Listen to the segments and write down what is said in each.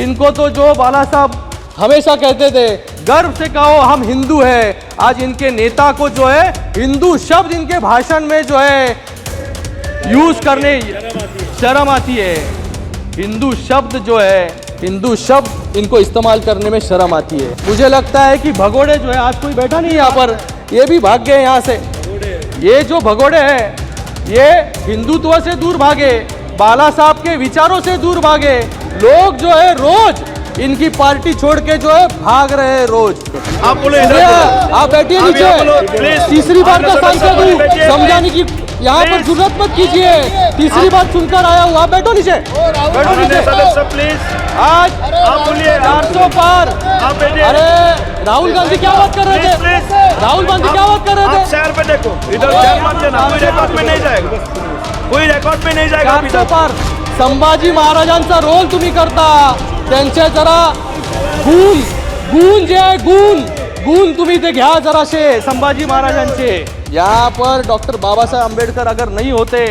इनको तो जो बाला साहब हमेशा कहते थे, गर्व से कहो हम हिंदू हैं, आज इनके नेता को जो है हिंदू शब्द इनके भाषण में जो है यूज करने शर्म आती है। हिंदू शब्द जो है, हिंदू शब्द इनको इस्तेमाल करने में शर्म आती है। मुझे लगता है कि भगोड़े जो है, आज कोई बैठा नहीं यहाँ पर, ये भी भाग गए यहाँ से। ये जो भगोड़े हैं ये हिंदुत्व से दूर भागे, बाला साहब के विचारों से दूर भागे। लोग जो है रोज इनकी पार्टी छोड़ के जो है भाग रहे हैं रोज। आप बोले, आप बैठिए नीचे। तीसरी बार का सांसद हूँ, समझाने की यहाँ पर जरूरत मत कीजिए। तीसरी बार सुनकर आया हूँ, आप बैठो नीचे, बैठो नीचे प्लीज। आज आप बोलिए 400 पार। अरे राहुल गांधी क्या बात कर रहे थे? राहुल गांधी क्या बात कर रहे थे? शहर पे देखो, इधर शहर मत देना, कोई रिकॉर्ड में नहीं जाएगा, कोई रिकॉर्ड में नहीं जाएगा। 400 पार संभाजी महाराजांचा रोल तुम्ही करता, त्यांचे जरा गुण जे आहे गुण तुम्ही ते घ्या जराशे संभाजी महाराजांचे। यहाँ पर डॉक्टर बाबा साहेब अम्बेडकर अगर नहीं होते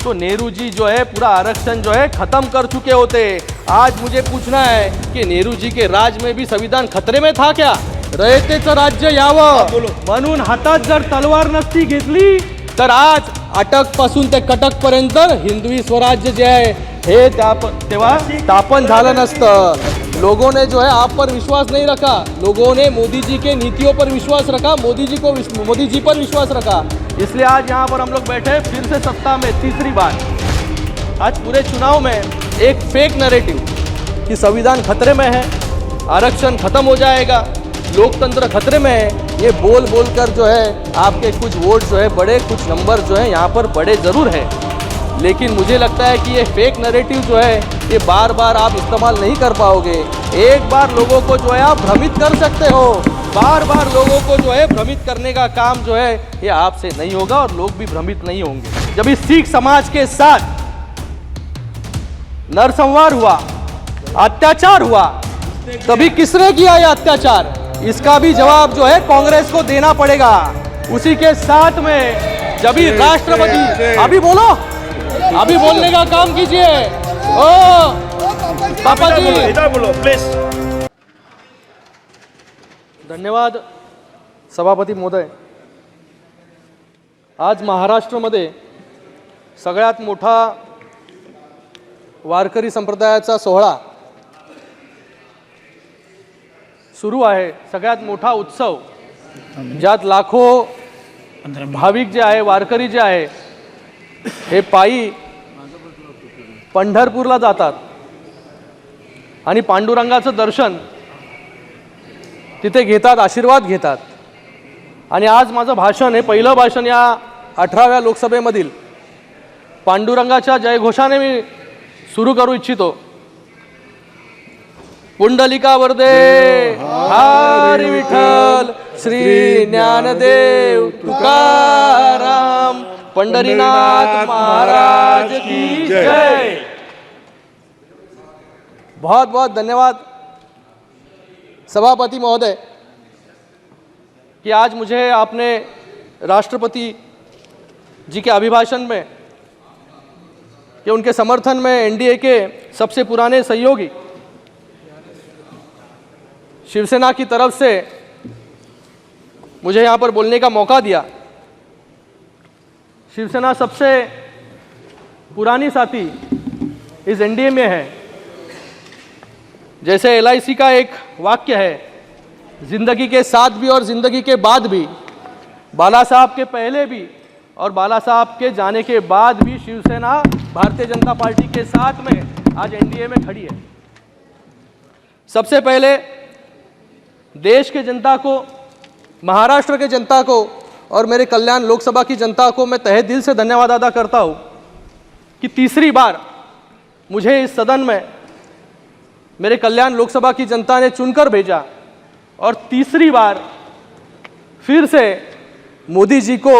तो नेहरू जी जो है पूरा आरक्षण जो है खत्म कर चुके होते। आज मुझे पूछना है कि नेहरू जी के राज में भी संविधान खतरे में था क्या? रयतेचं राज्य यावं म्हणून हातात जर तलवार नसती घेतली तर आज अटक पासून ते कटक पर्यंत हिंदवी स्वराज्य जे आहे हे तेव्हा स्थापन झालं नसतं। लोगों ने जो है आप पर विश्वास नहीं रखा, लोगों ने मोदी जी के नीतियों पर विश्वास रखा, मोदी जी पर विश्वास रखा, इसलिए आज यहाँ पर हम लोग बैठे फिर से सत्ता में तीसरी बार। आज पूरे चुनाव में एक फेक नैरेटिव कि संविधान खतरे में है, आरक्षण खत्म हो जाएगा, लोकतंत्र खतरे में है, ये बोल कर जो है आपके कुछ वोट जो है बढ़े, कुछ नंबर जो है यहाँ पर बढ़े ज़रूर है, लेकिन मुझे लगता है कि ये फेक नैरेटिव जो है ये बार बार आप इस्तेमाल नहीं कर पाओगे। एक बार लोगों को जो है आप भ्रमित कर सकते हो, बार बार लोगों को जो है भ्रमित करने का काम जो है ये आपसे नहीं होगा और लोग भी भ्रमित नहीं होंगे। जब इस सिख समाज के साथ नरसंहार हुआ, अत्याचार हुआ, तभी किसने किया ये अत्याचार? इसका भी जवाब जो है कांग्रेस को देना पड़ेगा। उसी के साथ में जब भी राष्ट्रपति, अभी बोलो, अभी बोलने का काम कीजिए। ओ पापा जी, इधर बोलो प्लीज। धन्यवाद सभापती महोदय। आज महाराष्ट्रामध्ये सगळ्यात मोठा वारकरी संप्रदायाचा सोहळा सुरू आहे, सगळ्यात मोठा उत्सव, ज्यात लाखो भाविक जे आहे, वारकरी जे आहे हे पायी पंढरपूरला जातात आणि पांडुरंगाचं दर्शन तिथे घेतात, आशीर्वाद घेतात। आणि आज माझं भाषण हे पहिलं भाषण या 18व्या लोकसभेमधील पांडुरंगाच्या जयघोषाने मी सुरू करू इच्छितो। पुंडलिका वरदे हरी विठ्ठल, श्री ज्ञानदेव तुकाराम, पंढरीनाथ महाराज की जय। बहुत बहुत धन्यवाद सभापति महोदय कि आज मुझे आपने राष्ट्रपति जी के अभिभाषण में कि उनके समर्थन में एनडीए के सबसे पुराने सहयोगी शिवसेना की तरफ से मुझे यहाँ पर बोलने का मौका दिया। शिवसेना सबसे पुरानी साथी इस एनडीए में है। जैसे एलआईसी का एक वाक्य है, जिंदगी के साथ भी और जिंदगी के बाद भी, बाला साहब के पहले भी और बाला साहब के जाने के बाद भी शिवसेना भारतीय जनता पार्टी के साथ में आज एनडीए में खड़ी है। सबसे पहले देश के जनता को, महाराष्ट्र के जनता को और मेरे कल्याण लोकसभा की जनता को मैं तहे दिल से धन्यवाद अदा करता हूं कि तीसरी बार मुझे इस सदन में मेरे कल्याण लोकसभा की जनता ने चुनकर भेजा और तीसरी बार फिर से मोदी जी को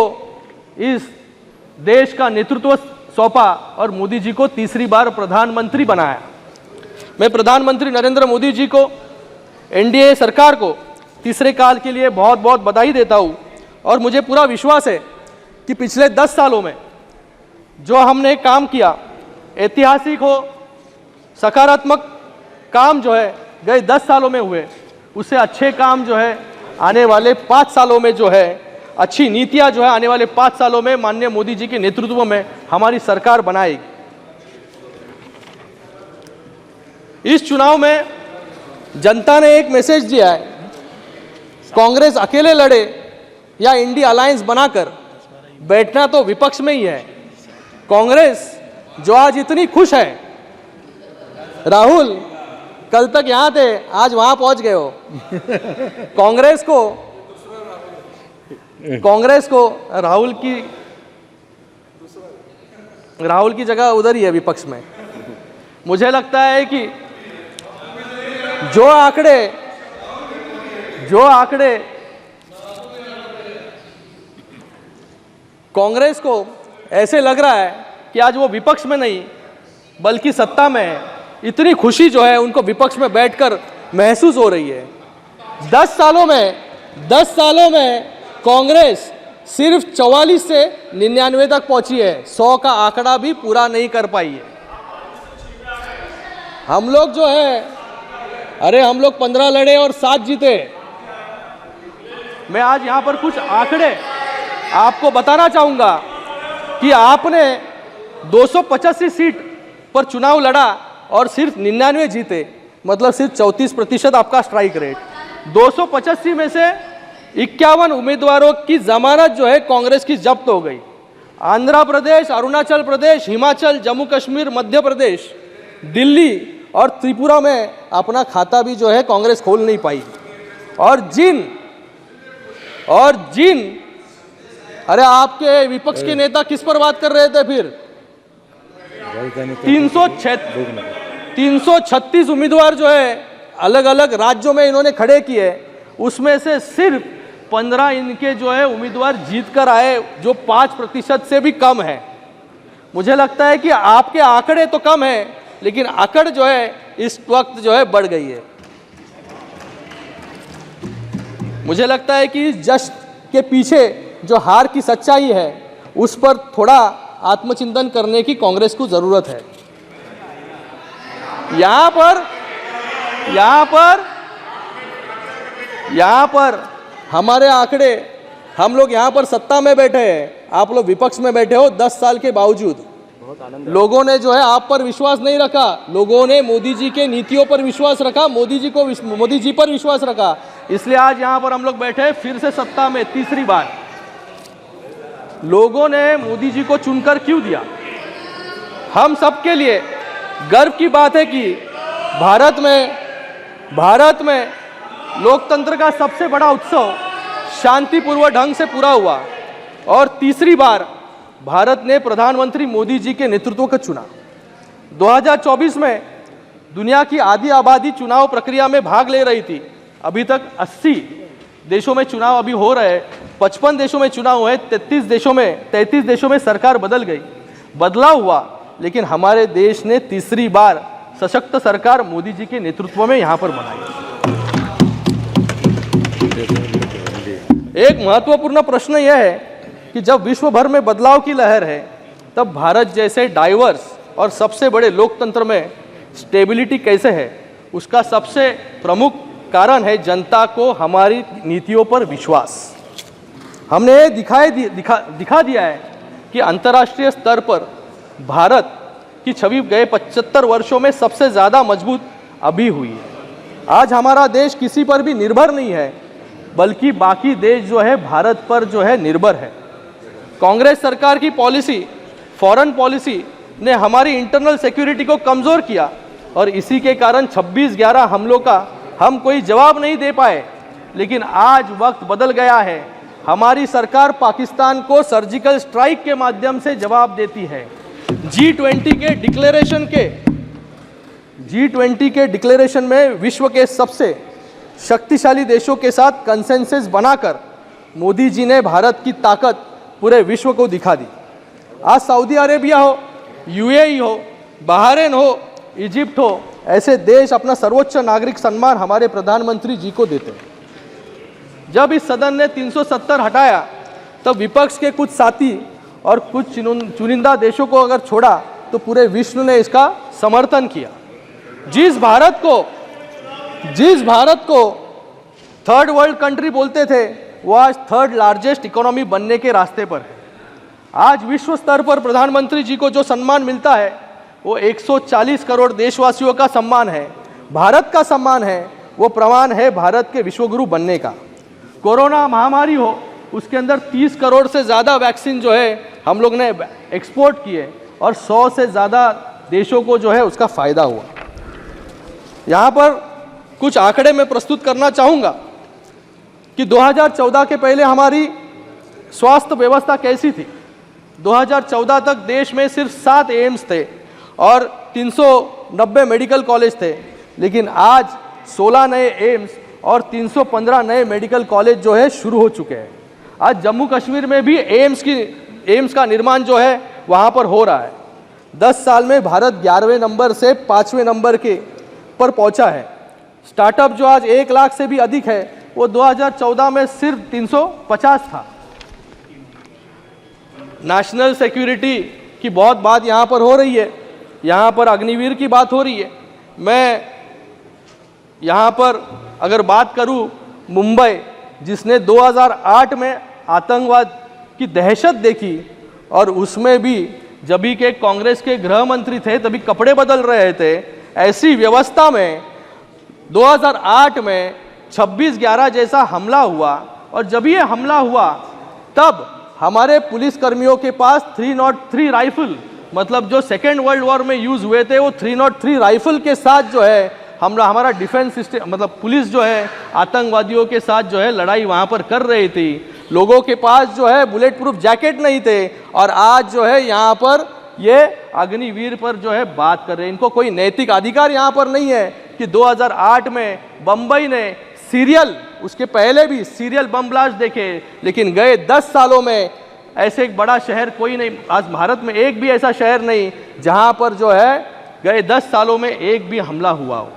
इस देश का नेतृत्व सौंपा और मोदी जी को तीसरी बार प्रधानमंत्री बनाया। मैं प्रधानमंत्री नरेंद्र मोदी जी को, एनडीए सरकार को तीसरे काल के लिए बहुत बहुत बधाई देता हूँ और मुझे पूरा विश्वास है कि पिछले 10 सालों में जो हमने काम किया, ऐतिहासिक हो, सकारात्मक काम जो है गए 10 सालों में हुए, उससे अच्छे काम जो है आने वाले 5 सालों में जो है, अच्छी नीतियां जो है आने वाले 5 सालों में माननीय मोदी जी के नेतृत्व में हमारी सरकार बनाएगी। इस चुनाव में जनता ने एक मैसेज दिया है, कांग्रेस अकेले लड़े या इंडिया अलायंस बनाकर, बैठना तो विपक्ष में ही है। कांग्रेस जो आज इतनी खुश है, राहुल कल तक यहां थे, आज वहां पहुंच गए हो। कांग्रेस को राहुल की जगह उधर ही है विपक्ष में। मुझे लगता है कि जो आंकड़े कांग्रेस को ऐसे लग रहा है कि आज वो विपक्ष में नहीं बल्कि सत्ता में है, इतनी खुशी जो है उनको विपक्ष में बैठकर महसूस हो रही है। 10 सालों में कांग्रेस सिर्फ 44 से 99 तक पहुंची है, 100 का आंकड़ा भी पूरा नहीं कर पाई है। हम लोग जो है, अरे हम लोग 15 लड़े और 7 जीते। मैं आज यहां पर कुछ आंकड़े आपको बताना चाहूंगा कि आपने 285 सीट पर चुनाव लड़ा और सिर्फ 99 जीते, मतलब सिर्फ 34% आपका स्ट्राइक रेट। 285 में से 51 उम्मीदवारों की जमानत जो है कांग्रेस की जब्त हो गई। आंध्र प्रदेश, अरुणाचल प्रदेश, हिमाचल, जम्मू कश्मीर, मध्य प्रदेश, दिल्ली और त्रिपुरा में अपना खाता भी जो है कांग्रेस खोल नहीं पाई। और जिन अरे आपके विपक्ष के नेता किस पर बात कर रहे थे फिर? 336 उम्मीदवार जो है अलग अलग राज्यों में इन्होंने खड़े किए, उसमें से सिर्फ 15 इनके जो है उम्मीदवार जीत कर आए, जो 5% से भी कम है। मुझे लगता है कि आपके आंकड़े तो कम है, लेकिन अकड़ जो है इस वक्त जो है बढ़ गई है। मुझे लगता है कि जश्न के पीछे जो हार की सच्चाई है उस पर थोड़ा आत्मचिंतन करने की कांग्रेस को जरूरत है। यहां पर हमारे आंकड़े, हम लोग यहां पर सत्ता में बैठे हैं, आप लोग विपक्ष में बैठे हो। 10 साल के बावजूद लोगों ने जो है आप पर विश्वास नहीं रखा, लोगों ने मोदी जी के नीतियों पर विश्वास रखा, मोदी जी पर विश्वास रखा, इसलिए आज यहां पर हम लोग बैठे फिर से सत्ता में तीसरी बार। लोगों ने मोदी जी को चुनकर क्यों दिया? हम सबके लिए गर्व की बात है कि भारत में लोकतंत्र का सबसे बड़ा उत्सव शांतिपूर्वक ढंग से पूरा हुआ और तीसरी बार भारत ने प्रधानमंत्री मोदी जी के नेतृत्व को चुना। 2024 में दुनिया की आधी आबादी चुनाव प्रक्रिया में भाग ले रही थी। अभी तक 80 देशों में चुनाव अभी हो रहे हैं, 55 देशों में चुनाव हुए, 33 देशों में सरकार बदल गई, बदलाव हुआ, लेकिन हमारे देश ने तीसरी बार सशक्त सरकार मोदी जी के नेतृत्व में यहां पर बनाई। एक महत्वपूर्ण प्रश्न यह है कि जब विश्व भर में बदलाव की लहर है, तब भारत जैसे डाइवर्स और सबसे बड़े लोकतंत्र में स्टेबिलिटी कैसे है? उसका सबसे प्रमुख कारण है जनता को हमारी नीतियों पर विश्वास। हमने दिखा दिया है कि अंतर्राष्ट्रीय स्तर पर भारत की छवि गए 75 वर्षों में सबसे ज़्यादा मजबूत अभी हुई है। आज हमारा देश किसी पर भी निर्भर नहीं है, बल्कि बाकी देश जो है भारत पर जो है निर्भर है। कांग्रेस सरकार की पॉलिसी, फॉरेन पॉलिसी ने हमारी इंटरनल सिक्योरिटी को कमज़ोर किया और इसी के कारण 26/11 हमलों का हम कोई जवाब नहीं दे पाए। लेकिन आज वक्त बदल गया है, हमारी सरकार पाकिस्तान को सर्जिकल स्ट्राइक के माध्यम से जवाब देती है। G20 के डिक्लेरेशन में विश्व के सबसे शक्तिशाली देशों के साथ कंसेंसस बनाकर मोदी जी ने भारत की ताकत पूरे विश्व को दिखा दी। आज सऊदी अरेबिया हो, UAE हो, बहरीन हो, इजिप्ट हो, ऐसे देश अपना सर्वोच्च नागरिक सम्मान हमारे प्रधानमंत्री जी को देते हैं। जब इस सदन ने 370 हटाया, तब विपक्ष के कुछ साथी और कुछ चुनिंदा देशों को अगर छोड़ा तो पूरे विश्व ने इसका समर्थन किया। जिस भारत को थर्ड वर्ल्ड कंट्री बोलते थे, वो आज थर्ड लार्जेस्ट इकोनॉमी बनने के रास्ते पर है। आज विश्व स्तर पर प्रधानमंत्री जी को जो सम्मान मिलता है वो 140 करोड़ देशवासियों का सम्मान है, भारत का सम्मान है, वो प्रमाण है भारत के विश्वगुरु बनने का। कोरोना महामारी हो, उसके अंदर 30 करोड़ से ज़्यादा वैक्सीन जो है हम लोग ने एक्सपोर्ट किए और 100 से ज़्यादा देशों को जो है उसका फ़ायदा हुआ। यहाँ पर कुछ आंकड़े मैं प्रस्तुत करना चाहूँगा कि 2014 के पहले हमारी स्वास्थ्य व्यवस्था कैसी थी। 2014 तक देश में सिर्फ 7 एम्स थे और 390 मेडिकल कॉलेज थे, लेकिन आज 16 नए एम्स और 315 नए मेडिकल कॉलेज जो है शुरू हो चुके हैं। आज जम्मू कश्मीर में भी एम्स का निर्माण जो है वहाँ पर हो रहा है। 10 साल में भारत 11वें नंबर से 5वें नंबर पर पहुँचा है। स्टार्टअप जो आज 1 लाख से भी अधिक है, वो 2014 में सिर्फ 350 था। नेशनल सिक्योरिटी की बहुत बात यहाँ पर हो रही है, यहाँ पर अग्निवीर की बात हो रही है। मैं यहाँ पर अगर बात करूँ मुंबई, जिसने 2008 में आतंकवाद की दहशत देखी और उसमें भी जभी के कांग्रेस के गृह मंत्री थे तभी कपड़े बदल रहे थे, ऐसी व्यवस्था में 2008 में 26/11 जैसा हमला हुआ और जब ये हमला हुआ तब हमारे पुलिसकर्मियों के पास 303 राइफल, मतलब जो सेकेंड वर्ल्ड वॉर में यूज़ हुए थे, वो 303 राइफल के साथ जो है हमारा डिफेंस सिस्टम, मतलब पुलिस जो है आतंकवादियों के साथ जो है लड़ाई वहाँ पर कर रही थी। लोगों के पास जो है बुलेट प्रूफ जैकेट नहीं थे और आज जो है यहाँ पर ये अग्निवीर पर जो है बात कर रहे हैं। इनको कोई नैतिक अधिकार यहाँ पर नहीं है कि 2008 में बम्बई ने सीरियल, उसके पहले भी सीरियल बम ब्लास्ट देखे, लेकिन गए 10 सालों में ऐसे एक बड़ा शहर कोई नहीं, आज भारत में एक भी ऐसा शहर नहीं जहाँ पर जो है गए 10 सालों में एक भी हमला हुआ हो।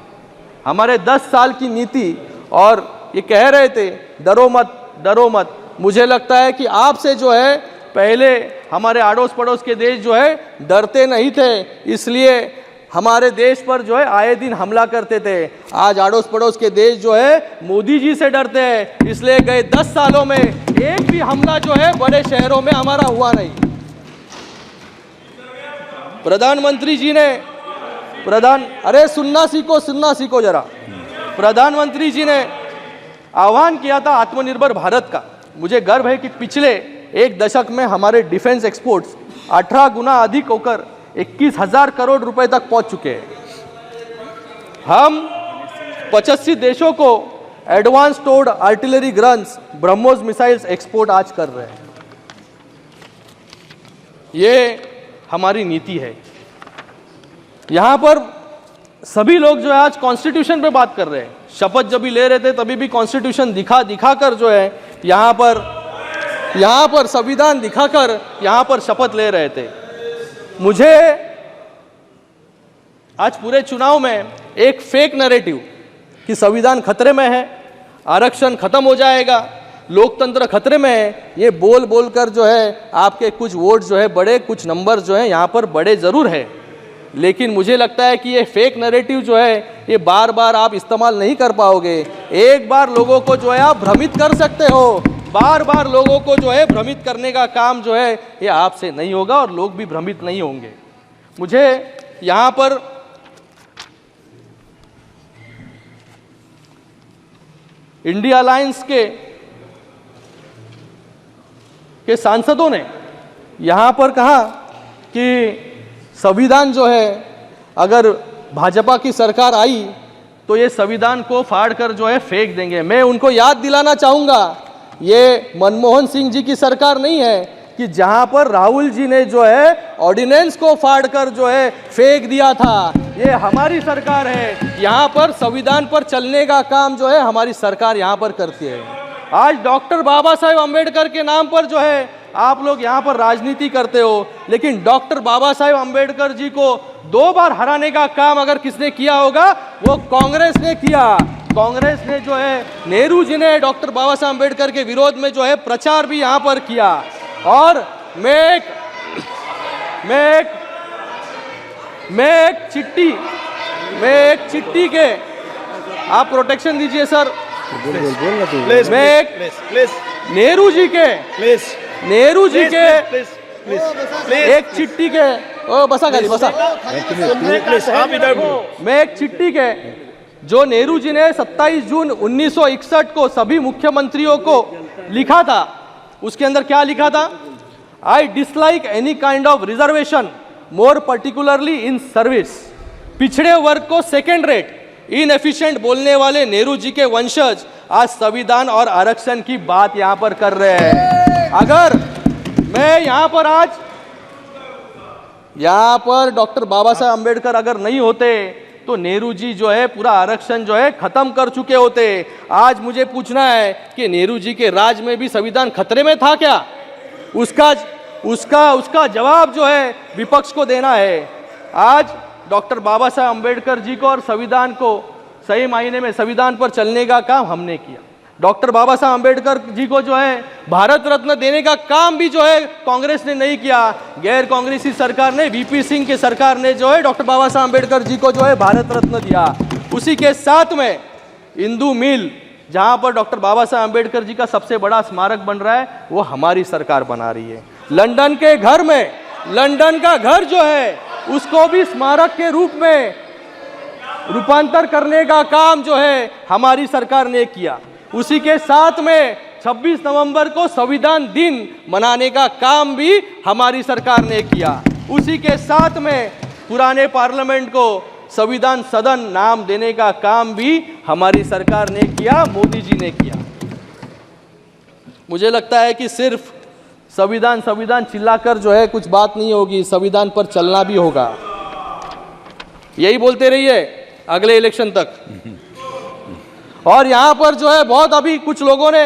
हमारे 10 साल की नीति, और ये कह रहे थे डरो मत डरो मत, मुझे लगता है कि आपसे जो है पहले हमारे आड़ोस पड़ोस के देश जो है डरते नहीं थे, इसलिए हमारे देश पर जो है आए दिन हमला करते थे। आज आड़ोस पड़ोस के देश जो है मोदी जी से डरते हैं, इसलिए गए 10 सालों में एक भी हमला जो है बड़े शहरों में हमारा हुआ नहीं। प्रधानमंत्री जी ने अरे सुनना सीखो जरा। प्रधानमंत्री जी ने आह्वान किया था आत्मनिर्भर भारत का। मुझे गर्व है कि पिछले 1 दशक में हमारे डिफेंस एक्सपोर्ट्स 18 गुना अधिक होकर 21,000 करोड़ रुपए तक पहुंच चुके हैं। हम 85 देशों को एडवांस टोर्ड artillery guns, BrahMos missiles export आज कर रहे हैं। ये हमारी नीति है। यहाँ पर सभी लोग जो है आज कॉन्स्टिट्यूशन पे बात कर रहे हैं। शपथ जब भी ले रहे थे तभी भी कॉन्स्टिट्यूशन दिखा कर जो है यहाँ पर संविधान दिखाकर यहाँ पर शपथ ले रहे थे। मुझे आज पूरे चुनाव में एक फेक नैरेटिव कि संविधान खतरे में है, आरक्षण खत्म हो जाएगा, लोकतंत्र खतरे में है, ये बोल कर जो है आपके कुछ वोट जो है बड़े, कुछ नंबर जो है यहाँ पर बड़े ज़रूर है, लेकिन मुझे लगता है कि ये फेक नैरेटिव जो है ये बार बार आप इस्तेमाल नहीं कर पाओगे। एक बार लोगों को जो है आप भ्रमित कर सकते हो, बार बार लोगों को जो है भ्रमित करने का काम जो है ये आपसे नहीं होगा और लोग भी भ्रमित नहीं होंगे। मुझे यहाँ पर इंडिया अलायंस के सांसदों ने यहाँ पर कहा कि संविधान जो है अगर भाजपा की सरकार आई तो ये संविधान को फाड़ कर जो है फेंक देंगे। मैं उनको याद दिलाना चाहूँगा, ये मनमोहन सिंह जी की सरकार नहीं है कि जहाँ पर राहुल जी ने जो है ऑर्डिनेंस को फाड़ कर जो है फेंक दिया था। ये हमारी सरकार है, यहाँ पर संविधान पर चलने का काम जो है हमारी सरकार यहाँ पर करती है। आज डॉक्टर बाबा साहेब अम्बेडकर के नाम पर जो है आप लोग यहाँ पर राजनीति करते हो, लेकिन डॉक्टर बाबा साहेब अम्बेडकर जी को 2 बार हराने का काम अगर किसने किया होगा वो कांग्रेस ने किया। कांग्रेस ने जो है, नेहरू जी ने डॉक्टर बाबा साहेब अम्बेडकर के विरोध में जो है प्रचार भी यहाँ पर किया। और मैं एक चिट्ठी मैं एक चिट्ठी के आप प्रोटेक्शन दीजिए सर। प्लीज मैं एक प्लीज प्लीज नेहरू जी के प्लीज एक चिट्ठी के ओ बसा गाली बसा। प्लीज आप इधर मैं एक चिट्ठी के जो नेहरू जी ने 27 जून 1961 को सभी मुख्यमंत्रियों को लिखा था, उसके अंदर क्या लिखा था? I dislike any kind of reservation, more particularly in service. पिछड़े वर्ग को सेकेंड रेट, इनएफिशिएंट बोलने वाले नेहरू जी के वंशज आज संविधान और आरक्षण की बात यहां पर कर रहे हैं। अगर मैं यहां पर डॉक्टर बाबा साहब अंबेडकर अगर नहीं होते तो नेहरू जी जो है पूरा आरक्षण जो है खत्म कर चुके होते। आज मुझे पूछना है कि नेहरू जी के राज में भी संविधान खतरे में था क्या? उसका जवाब जो है विपक्ष को देना है। आज डॉक्टर बाबा साहब अंबेडकर जी को और संविधान को सही मायने में संविधान पर चलने का काम हमने किया। डॉक्टर बाबा साहब अंबेडकर जी को जो है भारत रत्न देने का काम भी जो है कांग्रेस ने नहीं किया। गैर कांग्रेसी सरकार ने, वीपी सिंह की सरकार ने जो है डॉक्टर बाबा साहब अंबेडकर जी को जो है भारत रत्न दिया। उसी के साथ में इंदू मिल, जहां पर डॉक्टर बाबा साहब अंबेडकर जी का सबसे बड़ा स्मारक बन रहा है, वो हमारी सरकार बना रही है। लंदन के घर में, लंदन का घर जो है उसको भी स्मारक के रूप में रूपांतर करने का काम जो है हमारी सरकार ने किया। उसी के साथ में 26 नवंबर को संविधान दिन मनाने का काम भी हमारी सरकार ने किया। उसी के साथ में पुराने पार्लियामेंट को संविधान सदन नाम देने का काम भी हमारी सरकार ने किया, मोदी जी ने किया। मुझे लगता है कि सिर्फ संविधान संविधान चिल्लाकर जो है कुछ बात नहीं होगी, संविधान पर चलना भी होगा। यही बोलते रहिए अगले इलेक्शन तक। और यहाँ पर जो है बहुत अभी कुछ लोगों ने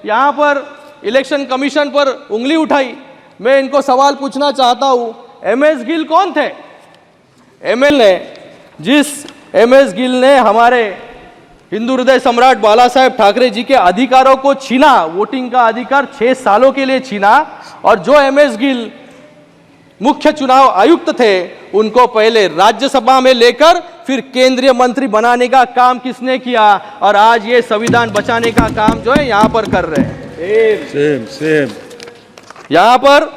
यहाँ पर इलेक्शन कमीशन पर उंगली उठाई। मैं इनको सवाल पूछना चाहता हूँ, एमएस गिल कौन थे? जिस एमएस गिल ने हमारे हिंदू हृदय सम्राट बाला साहेब ठाकरे जी के अधिकारों को छीना, वोटिंग का अधिकार 6 सालों के लिए छीना, और जो एमएस गिल मुख्य चुनाव आयुक्त थे उनको पहले राज्यसभा में लेकर फिर केंद्रीय मंत्री बनाने का काम किसने किया? और आज ये संविधान बचाने का काम जो है यहां पर कर रहे हैं। सेम यहां पर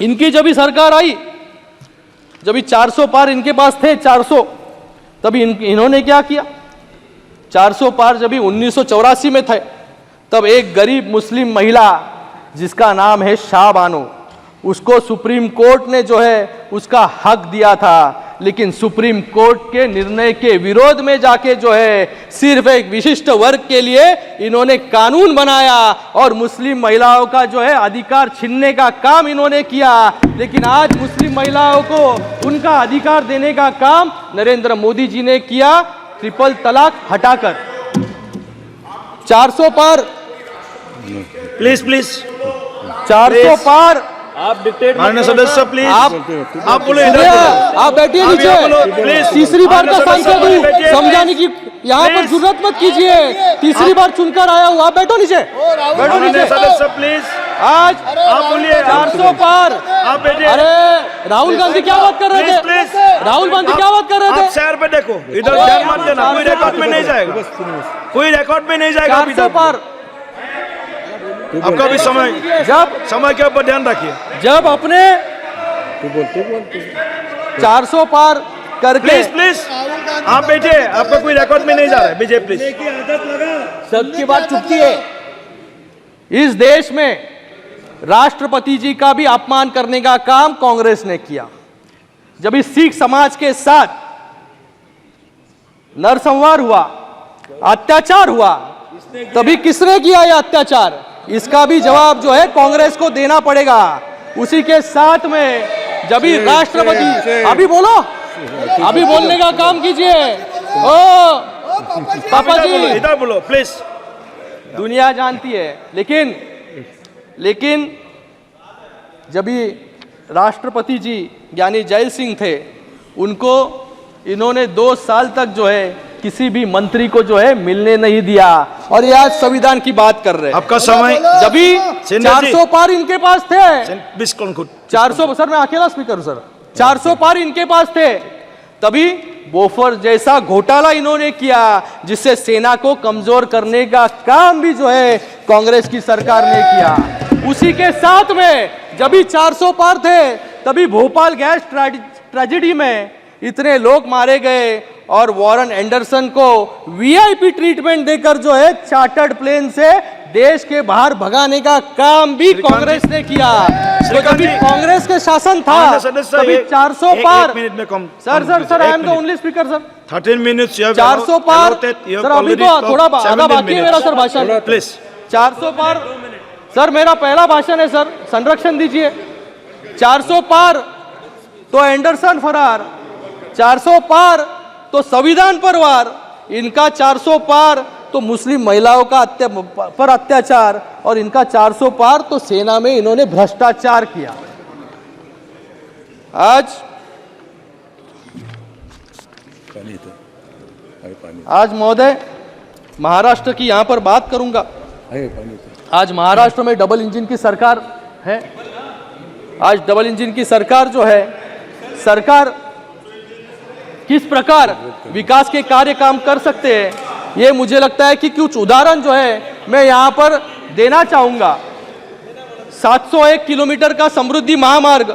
इनकी जब सरकार आई, जब 400 पार इनके पास थे 400, तभी इन्होंने क्या किया? 400 पार जब 1984 में थे, तब एक गरीब मुस्लिम महिला जिसका नाम है शाह बानो, उसको सुप्रीम कोर्ट ने जो है उसका हक दिया था। लेकिन सुप्रीम कोर्ट के निर्णय के विरोध में जाके जो है सिर्फ एक विशिष्ट वर्ग के लिए इन्होंने कानून बनाया और मुस्लिम महिलाओं का जो है अधिकार छीनने का काम इन्होंने किया। लेकिन आज मुस्लिम महिलाओं को उनका अधिकार देने का काम नरेंद्र मोदी जी ने किया, ट्रिपल तलाक हटाकर। 400 पार, प्लीज 400 पार आप डिक्टेट माननीय सदस्य प्लीज आप बोलो आप बैठिए नीचे। प्लीज तीसरी बार का सांसद हूँ, समझाने की यहाँ पर जरूरत मत कीजिए। तीसरी बार चुनकर आया हूँ, आप बैठो नीचे, बैठो नीचे। सदस्य प्लीज आज आप बोलिए 400 पार। आप बैठिए। अरे राहुल गांधी क्या बात कर रहे थे? राहुल गांधी क्या बात कर रहे थे? आप शहर पे देखो, इधर ध्यान मत देना, कोई रिकॉर्ड में नहीं जाएगा, कोई रिकॉर्ड में नहीं जाएगा। 400 पार आपका भी समय, जब समय के ऊपर ध्यान रखिए। जब अपने 400 पार करके प्लीज आप बैठिए, आपका कोई रिकॉर्ड में नहीं जा रहा है। बीजेपी प्लीज, सबकी बात चुपती है। इस देश में राष्ट्रपति जी का भी अपमान करने का काम कांग्रेस ने किया। जब इस सिख समाज के साथ नरसंहार हुआ, अत्याचार हुआ, तभी किसने किया यह अत्याचार? इसका भी जवाब जो है कांग्रेस को देना पड़ेगा। उसी के साथ में जब भी राष्ट्रपति, अभी बोलो, अभी बोलने का काम कीजिए। ओ पापा जी, इधर बोलो प्लीज। दुनिया जानती है, लेकिन जब भी राष्ट्रपति जी यानी जय सिंह थे, उनको इन्होंने 2 साल तक जो है किसी भी मंत्री को जो है मिलने नहीं दिया। और ये आज संविधान की बात कर रहे हैं। आपका समय, जब भी 400 पार इनके पास थे, 20 कौन खुद 400, सर मैं अकेला स्पीकर हूं सर, 400 पार इनके पास थे, तभी बोफर जैसा घोटाला इन्होंने किया, जिससे सेना को कमजोर करने का काम भी जो है कांग्रेस की सरकार ने किया। उसी के साथ में जब भी 400 पार थे, तभी भोपाल गैस ट्रेजेडी में इतने लोग मारे गए और वॉरेन एंडरसन को वीआईपी ट्रीटमेंट देकर जो है चार्टर्ड प्लेन से देश के बाहर भगाने का काम भी कांग्रेस ने किया। तो जब भी कांग्रेस के शासन था तभी 400 पार। Sir I am the only speaker sir. 13 minutes you have 400 पार सर, अभी तो थोड़ा आधा 17 बाकी है मेरा सर भाषण। प्लीज 400 पार सर मेरा पहला भाषण है सर, संरक्षण दीजिए। 400 पार तो एंडरसन फरार, 400 पार तो संविधान पर वार, इनका 400 पार तो मुस्लिम महिलाओं का पर अत्याचार, और इनका 400 पार तो सेना में इन्होंने भ्रष्टाचार किया। आज महोदय महाराष्ट्र की यहां पर बात करूंगा। आज महाराष्ट्र में डबल इंजन की सरकार है। आज डबल इंजन की सरकार जो है, सरकार किस प्रकार विकास के कार्य काम कर सकते हैं, ये मुझे लगता है कि कुछ उदाहरण जो है मैं यहाँ पर देना चाहूँगा। 701 किलोमीटर का समृद्धि महामार्ग,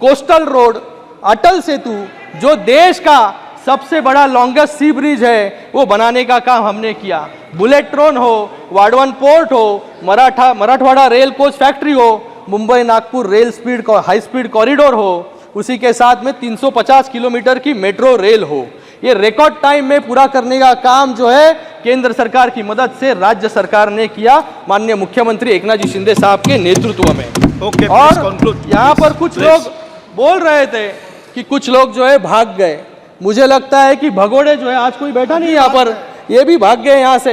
कोस्टल रोड, अटल सेतु, जो देश का सबसे बड़ा लॉन्गेस्ट सी ब्रिज है, वो बनाने का काम हमने किया। बुलेट ट्रेन हो, वाडवन पोर्ट हो, मराठवाड़ा रेल कोच फैक्ट्री हो, Mumbai Nagpur rail speed high speed corridor हो, उसी के साथ में 350 किलोमीटर की मेट्रो रेल हो। ये रिकॉर्ड टाइम में पूरा करने का काम जो है केंद्र सरकार की मदद से राज्य सरकार ने किया, माननीय मुख्यमंत्री एकनाथ जी शिंदे साहब के नेतृत्व में। और यहाँ पर कुछ लोग बोल रहे थे कि कुछ लोग जो है भाग गए। मुझे लगता है कि भगोड़े जो है, आज कोई बैठा नहीं यहाँ पर, ये भी भाग गए यहाँ से।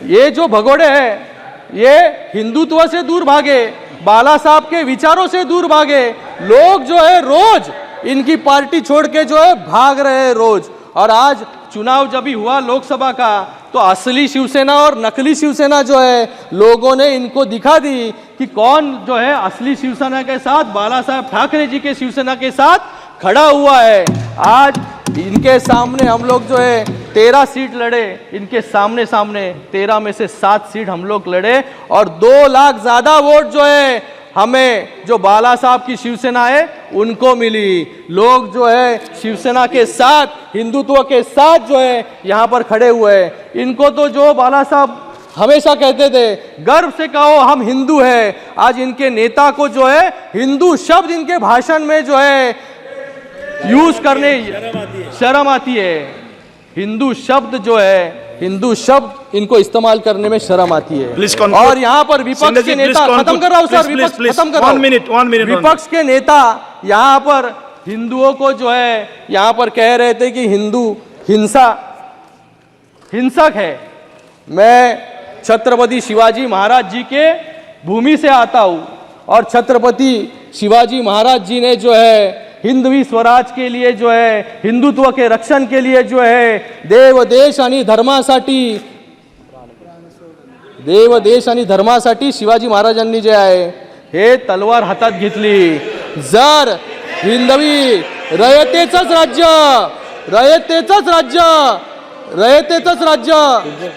ये जो भगोड़े हैं ये हिंदुत्व से दूर भागे, बाला साहब के विचारों से दूर भागे। लोग जो है रोज इनकी पार्टी छोड़ के जो है भाग रहे हैं रोज। और आज चुनाव जब भी हुआ लोकसभा का, तो असली शिवसेना और नकली शिवसेना जो है लोगों ने इनको दिखा दी कि कौन जो है असली शिवसेना के साथ, बाला साहब ठाकरे जी के शिवसेना के साथ खड़ा हुआ है। आज इनके सामने हम लोग जो है 13 सीट लड़े, इनके सामने 13 में से 7 सीट हम लोग लड़े, और 2 लाख ज्यादा वोट जो है हमें, जो बाला साहब की शिवसेना है उनको मिली। लोग जो है शिवसेना के साथ, हिंदुत्व के साथ जो है यहाँ पर खड़े हुए हैं। इनको तो जो बाला साहब हमेशा कहते थे गर्व से कहो हम हिंदू हैं, आज इनके नेता को जो है हिंदू शब्द इनके भाषण में जो है यूज करने शर्म आती है। हिंदू शब्द जो है, हिंदू शब्द इनको इस्तेमाल करने में शर्म आती है। और यहाँ पर विपक्ष के नेता, खत्म कर रहा हूँ सर, विपक्ष खत्म कर रहा हूँ। विपक्ष के नेता यहाँ पर हिंदुओं को जो है यहाँ पर कह रहे थे कि हिंदू हिंसक है। मैं छत्रपति शिवाजी महाराज जी के भूमि से आता हूँ, और छत्रपति शिवाजी महाराज जी ने जो है हिंदवी स्वराज के लिए जो है, हिंदुत्व के रक्षण के लिए जो है, देव देश आणि धर्मासाठी शिवाजी महाराजांनी जे आहे हे तलवार हातात घेतली। जर हिंदवी रयतेचंच राज्य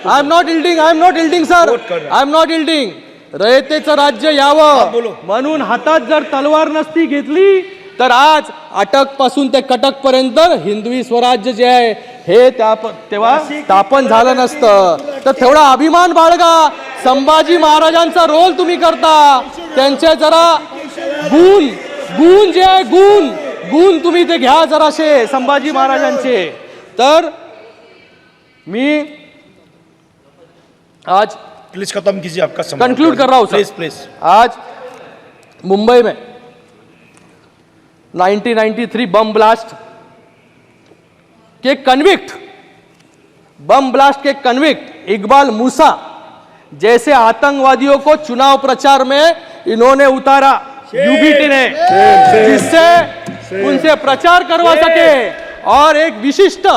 I am not yielding sir, I am not yielding, रयतेचं राज्य यावं म्हणून हातात जर तलवार नसती घेतली तर आज अटक पासून ते कटक पर्यंत हिंदवी स्वराज्य जे आहे हे तेव्हा स्थापन झालं नसतं। तर तेवढा अभिमान बाळगा, संभाजी महाराजांचा रोल तुम्ही करता, त्यांचे जरा गुण जे आहे गुण तुम्ही ते घ्या जराशे संभाजी महाराजांचे। तर मी आज प्लीज खत्म कीजिए आपका समय, कंक्लूड कर रहा हूं सर। प्लीज आज मुंबई में 1993 बम ब्लास्ट के कन्विक्ट इकबाल मूसा जैसे आतंकवादियों को चुनाव प्रचार में इन्होंने उतारा यूबीटी ने, जिससे उनसे प्रचार करवा सके और एक विशिष्ट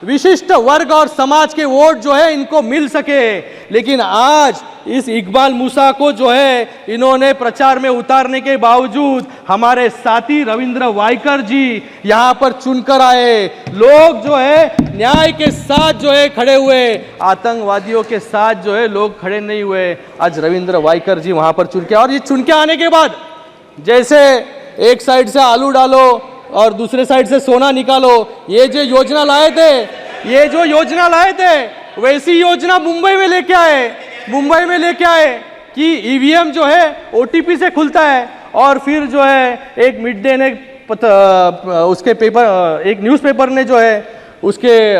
विशिष्ट वर्ग और समाज के वोट जो है इनको मिल सके। लेकिन आज इस इकबाल मूसा को जो है इन्होंने प्रचार में उतारने के बावजूद हमारे साथी रविंद्र वाइकर जी यहाँ पर चुनकर आए। लोग जो है न्याय के साथ जो है खड़े हुए, आतंकवादियों के साथ जो है लोग खड़े नहीं हुए। आज रविंद्र वाइकर जी वहाँ पर चुन के, और ये चुन के आने के बाद जैसे एक साइड से आलू डालो और दूसरे साइड से सोना निकालो, ये जो योजना लाए थे वैसी योजना मुंबई में लेके आए कि ईवीएम जो है ओटीपी से खुलता है। और फिर जो है एक मिड डे ने उसके पेपर, एक न्यूज़पेपर ने जो है उसके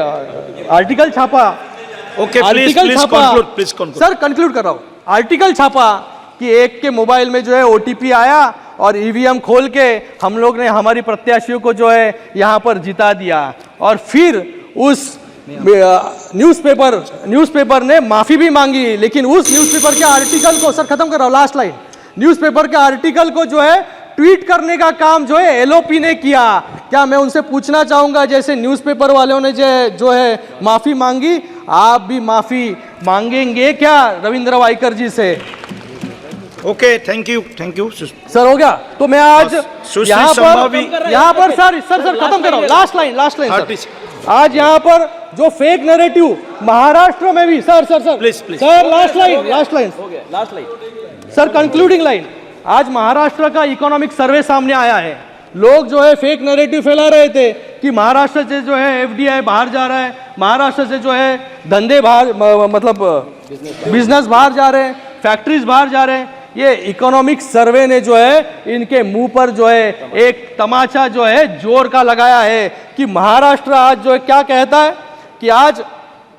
आर्टिकल छापा। Okay, please conclude. Sir conclude कर रहा हूँ। आर्टिकल छापा कि एक के मोबाइल में जो है ओटीपी आया और ईवीएम खोल के हम लोग ने हमारी प्रत्याशियों को जो है यहाँ पर जिता दिया। और फिर उस न्यूज़पेपर ने माफी भी मांगी, लेकिन उस न्यूज़पेपर के आर्टिकल को, सर खत्म कर रहा हूँ, लास्ट लाइन, न्यूज़पेपर के आर्टिकल को जो है ट्वीट करने का काम जो है एलओपी ने किया। क्या मैं उनसे पूछना चाहूंगा, जैसे न्यूज़पेपर वालों ने जो है माफी मांगी, आप भी माफी मांगेंगे क्या रविंद्र वाइकर जी से? Okay, thank you sir. हो गया तो मैं आज यहाँ पर सर खत्म कर रहा हूँ, लास्ट लाइन सर। आज यहाँ पर जो फेक नैरेटिव महाराष्ट्र में भी, sir please last line sir, concluding line. आज महाराष्ट्र का इकोनॉमिक सर्वे सामने आया है। लोग जो है फेक नैरेटिव फैला रहे थे कि महाराष्ट्र से जो है एफडीआई बाहर जा रहा है, महाराष्ट्र से जो है धंधे बाहर, मतलब बिजनेस बाहर जा रहे हैं, फैक्ट्रीज बाहर जा रहे हैं। ये इकोनॉमिक सर्वे ने जो है इनके मुंह पर जो है एक तमाचा जो है जोर का लगाया है कि महाराष्ट्र आज जो है क्या कहता है कि आज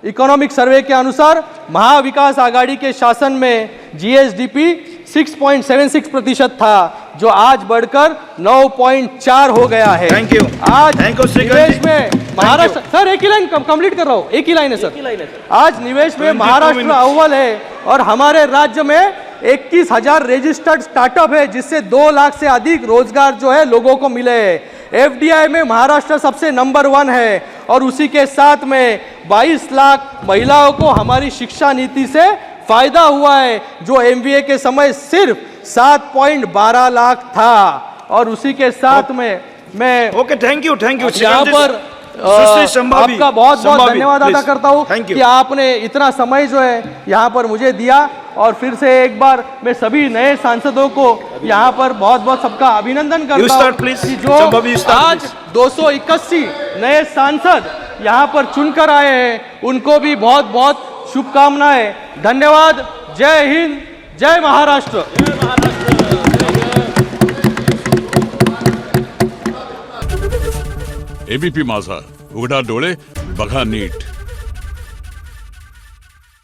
इकोनॉमिक सर्वे के अनुसार महाविकास आघाड़ी के शासन में जीएसडीपी 6.76% था, जो आज बढ़कर 9.4 हो गया है। Thank you. आज श्रीकांत निवेश जी। में महाराष्ट्र, सर एक ही लाइन कंप्लीट कर रहा हूँ, एक ही लाइन है सर। आज निवेश में महाराष्ट्र अव्वल है और हमारे राज्य में 21,000 रजिस्टर्ड स्टार्टअप है, जिससे 2 लाख से अधिक रोजगार जो है लोगों को मिले हैं। एफडीआई में महाराष्ट्र सबसे नंबर 1 है और उसी के साथ में 22 लाख महिलाओं को हमारी शिक्षा नीति से फायदा हुआ है, जो एमबीए के समय सिर्फ 7.12 लाख था। और उसी के साथ में मैं ओके, थैंक यू यहाँ पर आपका बहुत धन्यवाद अदा करता हूँ कि आपने इतना समय जो है यहाँ पर मुझे दिया। और फिर से एक बार मैं सभी नए सांसदों को यहाँ पर बहुत सबका अभिनंदन करता हूँ कि जो आज 281 नए सांसद यहाँ पर चुनकर आए हैं, उनको भी बहुत शुभकामनाएं। धन्यवाद। जय हिंद, जय महाराष्ट्र। एबीपी माझा, उघडा डोळे बघा नीट।